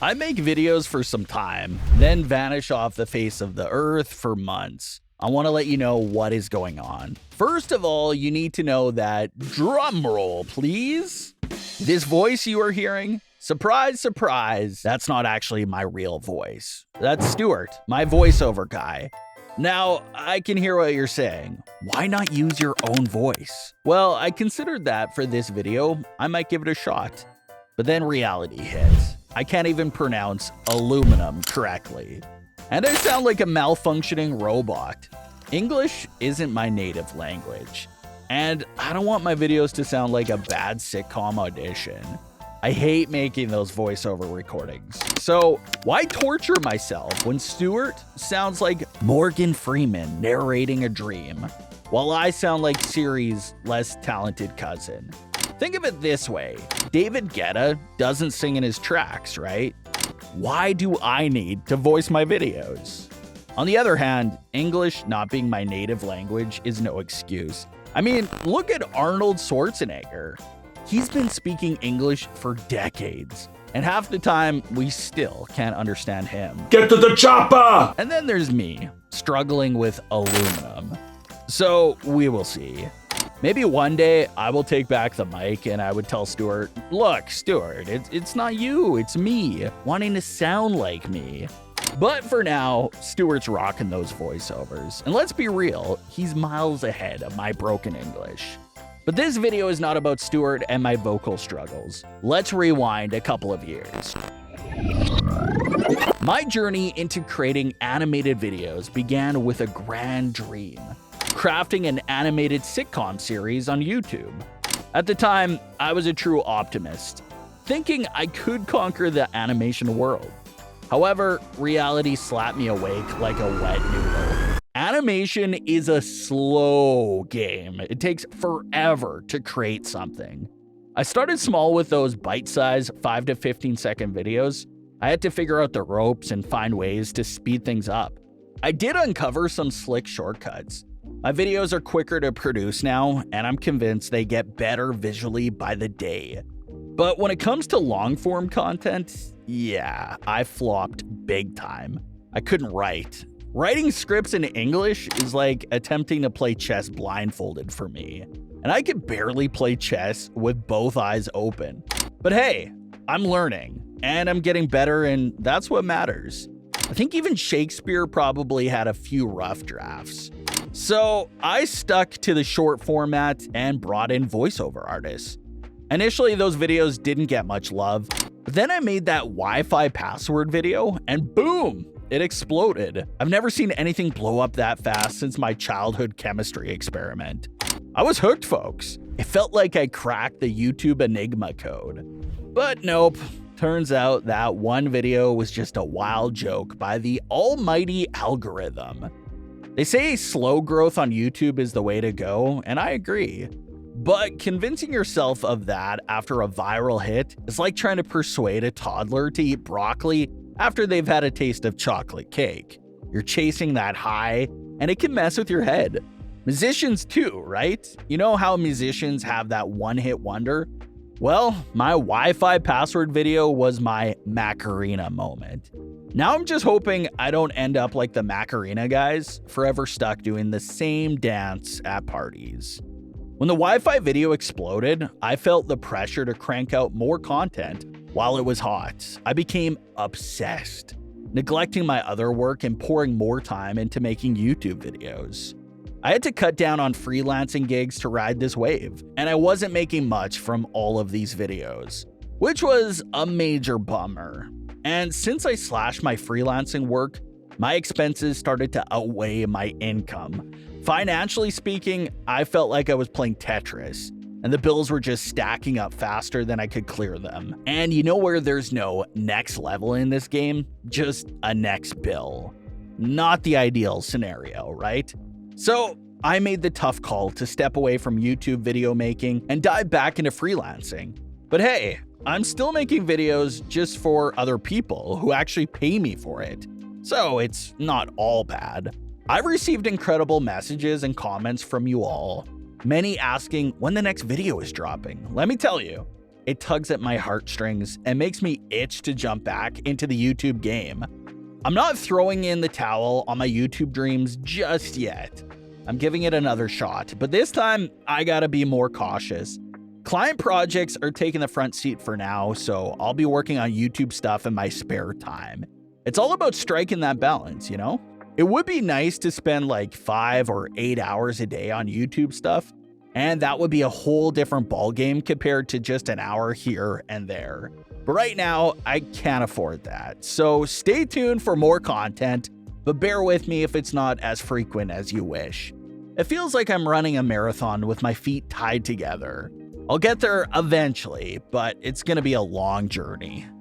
I make videos for some time, then vanish off the face of the earth for months. I want to let you know what is going on. First of all, you need to know that, drum roll please, this voice you are hearing, surprise, surprise, that's not actually my real voice. That's Stuart, my voiceover guy. Now, I can hear what you're saying. Why not use your own voice? Well, I considered that for this video. I might give it a shot. But then reality hits. I can't even pronounce aluminum correctly. And I sound like a malfunctioning robot. English isn't my native language. And I don't want my videos to sound like a bad sitcom audition. I hate making those voiceover recordings. So why torture myself when Stuart sounds like Morgan Freeman narrating a dream, while I sound like Siri's less talented cousin? Think of it this way. David Guetta doesn't sing in his tracks, right? Why do I need to voice my videos? On the other hand, English not being my native language is no excuse. I mean, look at Arnold Schwarzenegger. He's been speaking English for decades, and half the time we still can't understand him. Get to the chopper! And then there's me, struggling with aluminum. So we will see. Maybe one day I will take back the mic and I would tell Stuart, look, Stuart, it's not you, it's me, wanting to sound like me. But for now, Stuart's rocking those voiceovers. And let's be real, he's miles ahead of my broken English. But this video is not about Stuart and my vocal struggles. Let's rewind a couple of years. My journey into creating animated videos began with a grand dream: crafting an animated sitcom series on YouTube. At the time, I was a true optimist, thinking I could conquer the animation world. However, reality slapped me awake like a wet noodle. Animation is a slow game. It takes forever to create something. I started small with those bite-sized 5 to 15 second videos. I had to figure out the ropes and find ways to speed things up. I did uncover some slick shortcuts. My videos are quicker to produce now, and I'm convinced they get better visually by the day. But when it comes to long-form content, yeah, I flopped big time. I couldn't write. Writing scripts in English is like attempting to play chess blindfolded for me. And I could barely play chess with both eyes open. But hey, I'm learning, and I'm getting better, and that's what matters. I think even Shakespeare probably had a few rough drafts. So I stuck to the short format and brought in voiceover artists. Initially, those videos didn't get much love, but then I made that Wi-Fi password video and boom, it exploded. I've never seen anything blow up that fast since my childhood chemistry experiment. I was hooked, folks. It felt like I cracked the YouTube Enigma code. But nope, turns out that one video was just a wild joke by the almighty algorithm. They say slow growth on YouTube is the way to go, and I agree. But convincing yourself of that after a viral hit is like trying to persuade a toddler to eat broccoli after they've had a taste of chocolate cake. You're chasing that high, and it can mess with your head. Musicians too, right? You know how musicians have that one-hit wonder? Well, my Wi-Fi password video was my Macarena moment. Now I'm just hoping I don't end up like the Macarena guys, forever stuck doing the same dance at parties. When the Wi-Fi video exploded, I felt the pressure to crank out more content while it was hot. I became obsessed, neglecting my other work and pouring more time into making YouTube videos. I had to cut down on freelancing gigs to ride this wave, and I wasn't making much from all of these videos, which was a major bummer. And since I slashed my freelancing work, my expenses started to outweigh my income. Financially speaking, I felt like I was playing Tetris, and the bills were just stacking up faster than I could clear them. And you know where there's no next level in this game? Just a next bill. Not the ideal scenario, right? So I made the tough call to step away from YouTube video making and dive back into freelancing. But hey, I'm still making videos just for other people who actually pay me for it. So it's not all bad. I've received incredible messages and comments from you all, many asking when the next video is dropping. Let me tell you, It tugs at my heartstrings and makes me itch to jump back into the YouTube game. I'm not throwing in the towel on my YouTube dreams just yet. I'm giving it another shot, but this time I gotta be more cautious. Client projects are taking the front seat for now, so I'll be working on YouTube stuff in my spare time. It's all about striking that balance, you know? It would be nice to spend like 5 or 8 hours a day on YouTube stuff, and that would be a whole different ballgame compared to just an hour here and there. But right now, I can't afford that. So stay tuned for more content, but bear with me if it's not as frequent as you wish. It feels like I'm running a marathon with my feet tied together. I'll get there eventually, but it's gonna be a long journey.